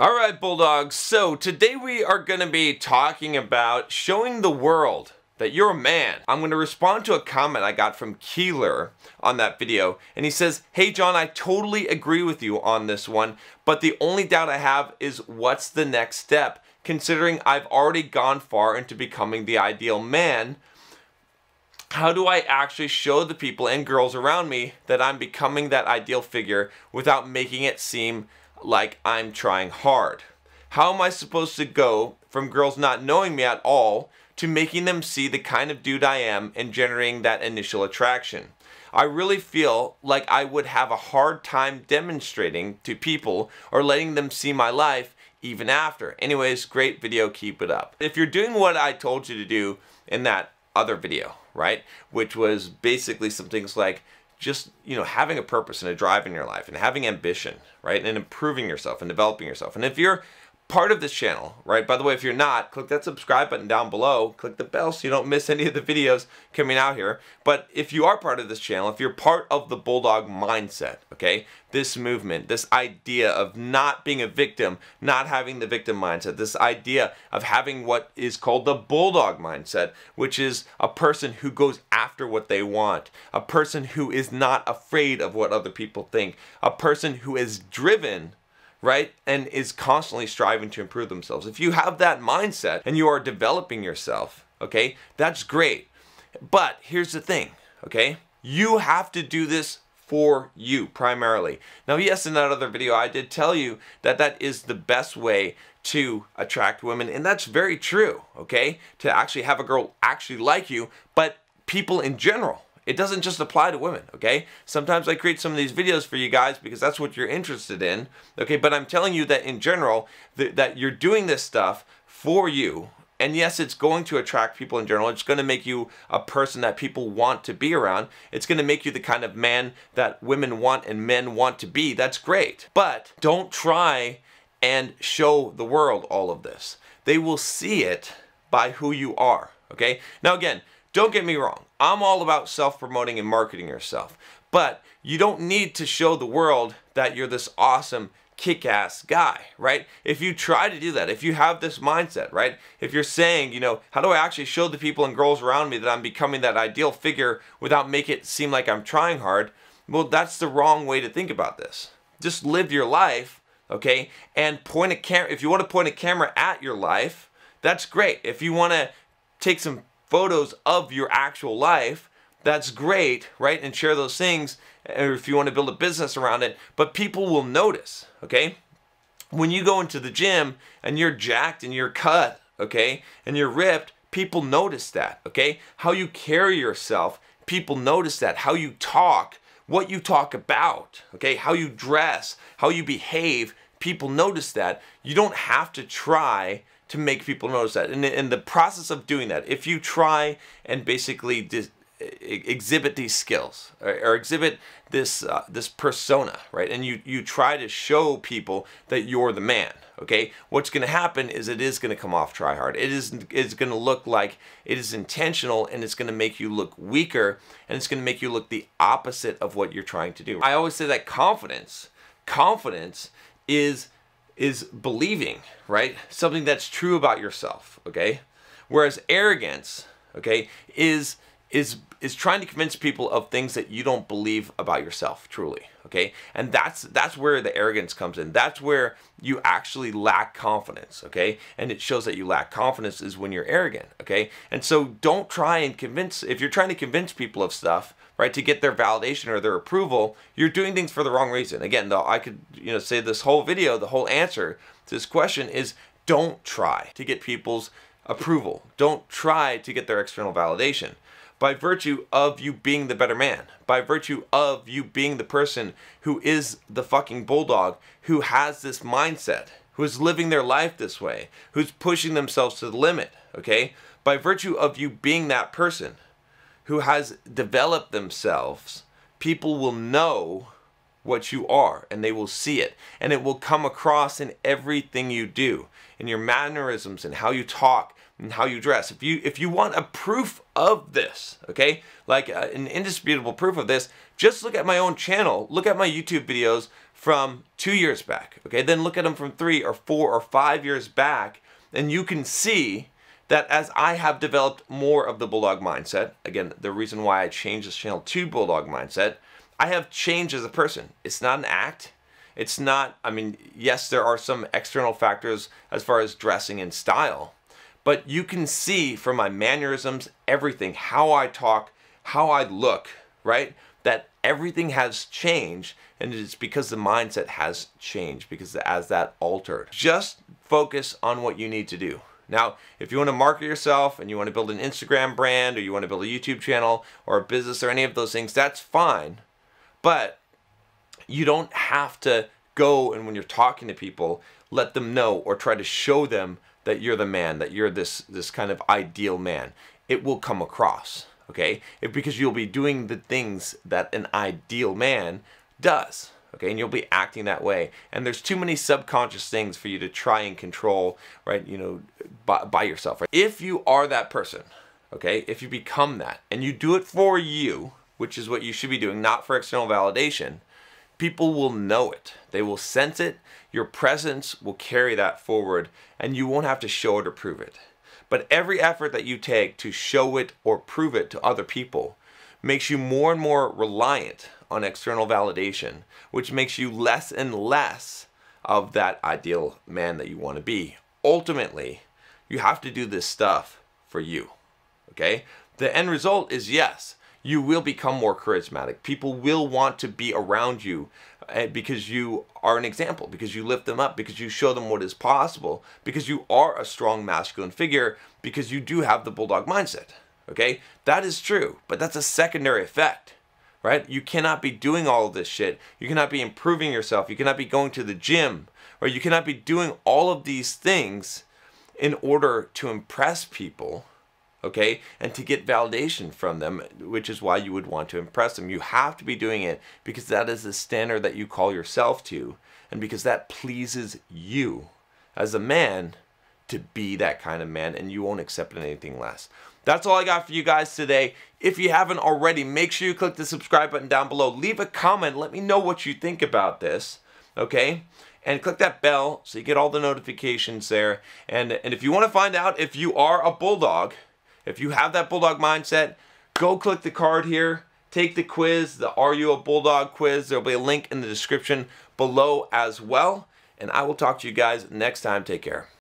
Alright, Bulldogs, so today we are going to be talking about showing the world that you're a man. I'm going to respond to a comment I got from Keeler on that video, and he says, "Hey John, I totally agree with you on this one, but the only doubt I have is what's the next step, considering I've already gone far into becoming the ideal man. How do I actually show the people and girls around me that I'm becoming that ideal figure without making it seem like I'm trying hard? How am I supposed to go from girls not knowing me at all to making them see the kind of dude I am and generating that initial attraction? I really feel like I would have a hard time demonstrating to people or letting them see my life even after." Anyways, great video, keep it up. If you're doing what I told you to do in that other video, right, which was basically some things like just, having a purpose and a drive in your life and having ambition, right, and improving yourself and developing yourself. And if you're part of this channel, right, by the way, if you're not, click that subscribe button down below, click the bell so you don't miss any of the videos coming out here. But if you are part of this channel, if you're part of the Bulldog mindset, okay, this movement, this idea of not being a victim, not having the victim mindset, this idea of having what is called the Bulldog mindset, which is a person who goes after what they want, a person who is not afraid of what other people think, a person who is driven, right, and is constantly striving to improve themselves. If you have that mindset and you are developing yourself, okay, that's great. But here's the thing, okay, you have to do this for you primarily. Now, yes, in that other video I did tell you that that is the best way to attract women, and that's very true, okay, to actually have a girl actually like you, but people in general. It doesn't just apply to women, okay? Sometimes I create some of these videos for you guys because that's what you're interested in, okay? But I'm telling you that in general, that you're doing this stuff for you. And yes, it's going to attract people in general. It's going to make you a person that people want to be around. It's going to make you the kind of man that women want and men want to be. That's great. But don't try and show the world all of this. They will see it by who you are, okay? Now again, don't get me wrong. I'm all about self-promoting and marketing yourself. But you don't need to show the world that you're this awesome, kick-ass guy, right? If you try to do that, if you have this mindset, right? If you're saying, how do I actually show the people and girls around me that I'm becoming that ideal figure without make it seem like I'm trying hard? Well, that's the wrong way to think about this. Just live your life, okay? And point a camera. If you want to point a camera at your life, that's great. If you want to take some photos of your actual life, that's great, right? And share those things, or if you want to build a business around it, but people will notice, okay? When you go into the gym and you're jacked and you're cut, okay, and you're ripped, people notice that, okay? How you carry yourself, people notice that. How you talk, what you talk about, okay? How you dress, how you behave, people notice that. You don't have to try to make people notice that. And in the process of doing that, if you try and basically exhibit these skills or exhibit this this persona, right, and you try to show people that you're the man, okay, what's going to happen is it is going to come off try hard. It's going to look like it is intentional, and it's going to make you look weaker, and it's going to make you look the opposite of what you're trying to do. I always say that confidence is believing, right, something that's true about yourself, okay? Whereas arrogance, okay, is trying to convince people of things that you don't believe about yourself truly, okay? And that's where the arrogance comes in. That's where you actually lack confidence, okay? And it shows that you lack confidence is when you're arrogant, okay? And so don't try and convince, if you're trying to convince people of stuff, right, to get their validation or their approval, you're doing things for the wrong reason. Again, though, I could, say this whole video, the whole answer to this question is don't try to get people's approval. Don't try to get their external validation. By virtue of you being the better man, by virtue of you being the person who is the fucking Bulldog, who has this mindset, who is living their life this way, who's pushing themselves to the limit, okay? By virtue of you being that person who has developed themselves, people will know what you are, and they will see it, and it will come across in everything you do, in your mannerisms and how you talk and how you dress. If you want a proof of this, okay, like an indisputable proof of this, just look at my own channel, look at my YouTube videos from 2 years back, okay? Then look at them from 3 or 4 or 5 years back, and you can see that as I have developed more of the Bulldog mindset, again, the reason why I changed this channel to Bulldog Mindset, I have changed as a person. It's not an act. It's not, I mean, yes, there are some external factors as far as dressing and style, but you can see from my mannerisms, everything, how I talk, how I look, right? That everything has changed, and it's because the mindset has changed, because as that altered. Just focus on what you need to do. Now, if you want to market yourself and you want to build an Instagram brand, or you want to build a YouTube channel or a business or any of those things, that's fine. But you don't have to go and when you're talking to people, let them know or try to show them that you're the man, that you're this kind of ideal man. It will come across, okay? Because you'll be doing the things that an ideal man does. Okay, and you'll be acting that way. And there's too many subconscious things for you to try and control, right, you know, by yourself. Right? If you are that person, okay, if you become that, and you do it for you, which is what you should be doing, not for external validation, people will know it. They will sense it. Your presence will carry that forward, and you won't have to show it or prove it. But every effort that you take to show it or prove it to other people makes you more and more reliant on external validation, which makes you less and less of that ideal man that you want to be. Ultimately, you have to do this stuff for you, okay? The end result is, yes, you will become more charismatic. People will want to be around you because you are an example, because you lift them up, because you show them what is possible, because you are a strong masculine figure, because you do have the Bulldog mindset, okay? That is true, but that's a secondary effect. Right? You cannot be doing all of this shit. You cannot be improving yourself. You cannot be going to the gym, or you cannot be doing all of these things in order to impress people, okay? And to get validation from them, which is why you would want to impress them. You have to be doing it because that is the standard that you call yourself to, and because that pleases you as a man to be that kind of man, and you won't accept anything less. That's all I got for you guys today. If you haven't already, make sure you click the subscribe button down below. Leave a comment. Let me know what you think about this, okay? And click that bell so you get all the notifications there. And if you want to find out if you are a Bulldog, if you have that Bulldog mindset, go click the card here. Take the quiz, the Are You a Bulldog quiz. There'll be a link in the description below as well. And I will talk to you guys next time. Take care.